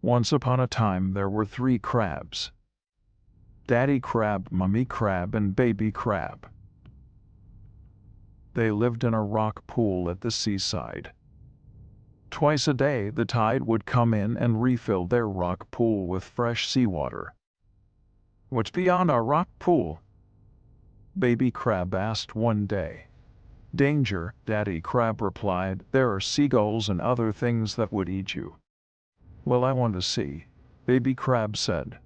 Once upon a time there were 3 crabs. Daddy Crab, Mummy Crab, and Baby Crab. They lived in a rock pool at the seaside. Twice a day the tide would come in and refill their rock pool with fresh seawater. "What's beyond our rock pool?" Baby Crab asked one day. "Danger," Daddy Crab replied. "There are seagulls and other things that would eat you." "Well, I want to see," Baby Crab said.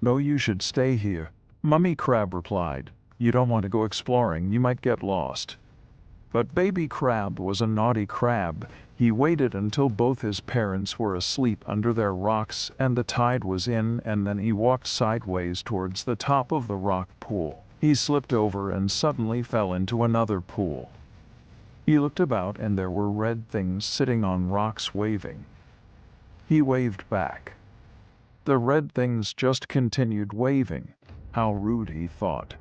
"No, you should stay here," Mummy Crab replied. "You don't want to go exploring, you might get lost." But Baby Crab was a naughty crab. He waited until both his parents were asleep under their rocks and the tide was in, and then he walked sideways towards the top of the rock pool. He slipped over and suddenly fell into another pool. He looked about and there were red things sitting on rocks waving. He waved back. The red things just continued waving. How rude, he thought.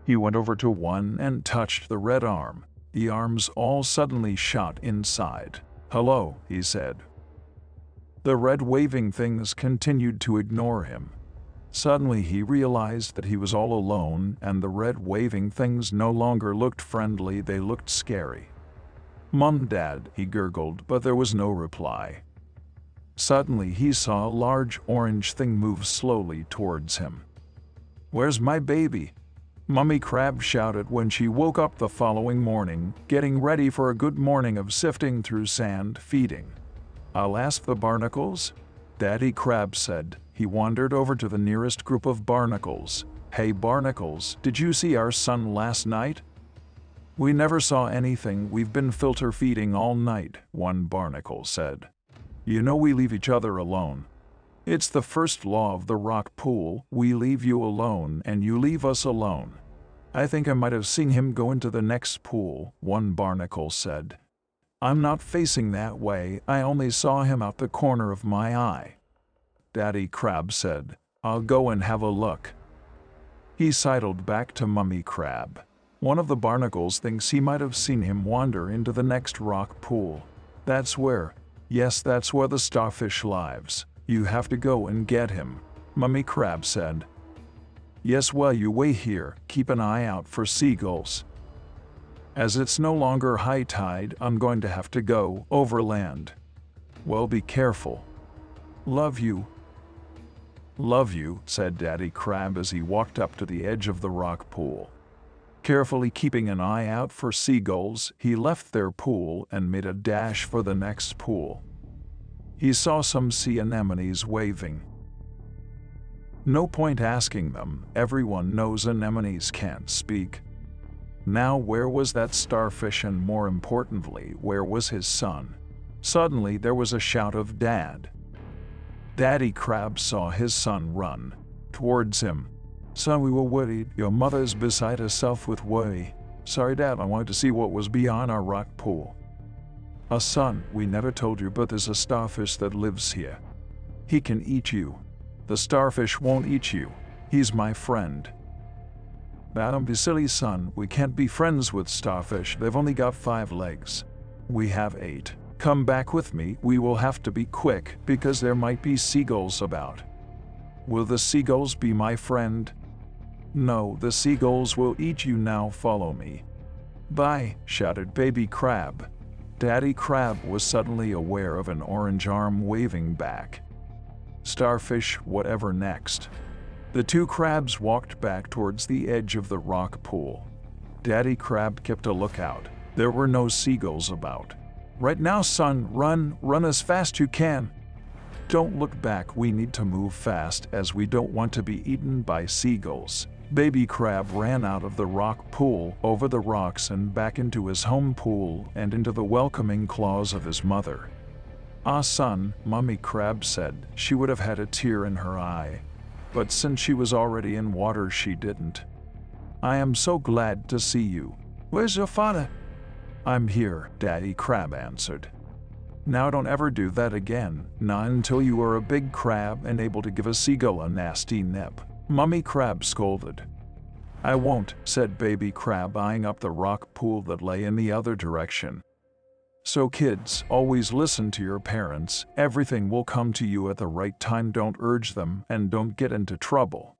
He went over to one and touched the red arm. The arms all suddenly shot inside. "Hello," he said. The red waving things continued to ignore him. Suddenly he realized that he was all alone, and the red waving things no longer looked friendly, they looked scary. "Mom, Dad," he gurgled, but there was no reply. Suddenly he saw a large orange thing move slowly towards him. "Where's my baby?" Mummy Crab shouted when she woke up the following morning, getting ready for a good morning of sifting through sand, feeding. "I'll ask the barnacles," Daddy Crab said. He wandered over to the nearest group of barnacles. "Hey barnacles, did you see our son last night?" "We never saw anything, we've been filter feeding all night," one barnacle said. "You know we leave each other alone. It's the first law of the rock pool, we leave you alone and you leave us alone." "I think I might have seen him go into the next pool," one barnacle said. "I'm not facing that way, I only saw him out the corner of my eye." Daddy Crab said, "I'll go and have a look." He sidled back to Mummy Crab. One of the barnacles thinks he might have seen him wander into the next rock pool. Yes, that's where the starfish lives. You have to go and get him," Mummy Crab said. "Yes, well, you wait here, keep an eye out for seagulls. As it's no longer high tide, I'm going to have to go overland." "Well, be careful." "Love you." "Love you," said Daddy Crab as he walked up to the edge of the rock pool. Carefully keeping an eye out for seagulls, he left their pool and made a dash for the next pool. He saw some sea anemones waving. No point asking them, everyone knows anemones can't speak. Now where was that starfish, and more importantly, where was his son? Suddenly there was a shout of "Dad!" Daddy Crab saw his son run towards him. "Son, we were worried. Your mother's beside herself with worry." "Sorry, Dad, I wanted to see what was beyond our rock pool." Son, we never told you, but there's a starfish that lives here. He can eat you." "The starfish won't eat you. He's my friend." "Don't be silly, son. We can't be friends with starfish. They've only got 5 legs. We have 8. Come back with me. We will have to be quick because there might be seagulls about." "Will the seagulls be my friend?" "No, the seagulls will eat you. Now follow me." "Bye," shouted Baby Crab. Daddy Crab was suddenly aware of an orange arm waving back. Starfish, whatever next? The 2 crabs walked back towards the edge of the rock pool. Daddy Crab kept a lookout. There were no seagulls about. "Right now, son, run as fast you can." "Don't look back, we need to move fast as we don't want to be eaten by seagulls." Baby Crab ran out of the rock pool, over the rocks and back into his home pool and into the welcoming claws of his mother. "Ah, son," Mummy Crab said. She would have had a tear in her eye. But since she was already in water, she didn't. "I am so glad to see you." "Where's your father?" "I'm here," Daddy Crab answered. "Now don't ever do that again, not until you are a big crab and able to give a seagull a nasty nip," Mummy Crab scolded. "I won't," said Baby Crab, eyeing up the rock pool that lay in the other direction. So kids, always listen to your parents. Everything will come to you at the right time. Don't urge them and don't get into trouble.